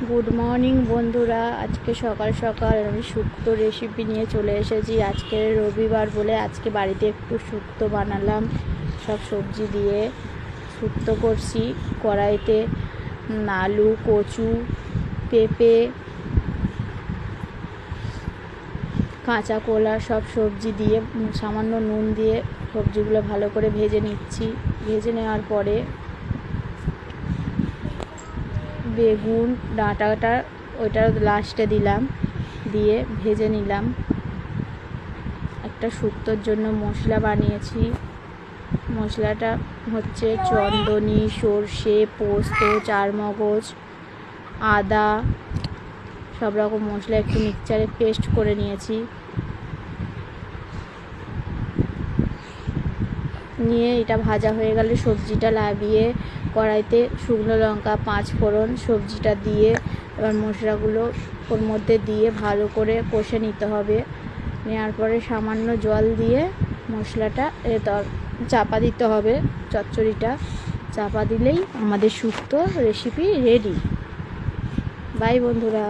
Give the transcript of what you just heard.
Good morning বন্ধুরা, আজকে সকাল সকাল আমি শুক্তো রেসিপি নিয়ে চলে এসেছি। আজকে রবিবার বলে আজকে বাড়িতে একটু শুক্তো বানালাম। সব সবজি দিয়ে শুক্তো করছি। কড়াইতে আলু, কচু, পেঁপে, কাঁচা কলা সব সবজি দিয়ে সামান্য নুন দিয়ে সবজিগুলো ভালো করে ভেজে নিচ্ছি। ভেজে নেওয়ার পরে বেগুন ডাঁটাটা ওইটা লাস্টে দিলাম, দিয়ে ভেজে নিলাম। একটা শুক্তোর জন্য মশলা বানিয়েছি। মশলাটা হচ্ছে চন্দনী, সর্ষে, পোস্ত, চারমগজ, আদা, সব রকম মশলা একটু মিক্সচারে পেস্ট করে নিয়েছি। নিয়ে এটা ভাজা হয়ে গেলে সবজিটা নামিয়ে কড়াইতে শুকনো লঙ্কা, 5 ফোড়ন, সবজিটা দিয়ে এবার মশলাগুলো ওর মধ্যে দিয়ে ভালো করে কষে নিতে হবে। নেওয়ার পরে সামান্য জল দিয়ে মশলাটা চাপা দিতে হবে। চচ্চড়িটা চাপা দিলেই আমাদের শুক্তো রেসিপি রেডি। বাই বন্ধুরা।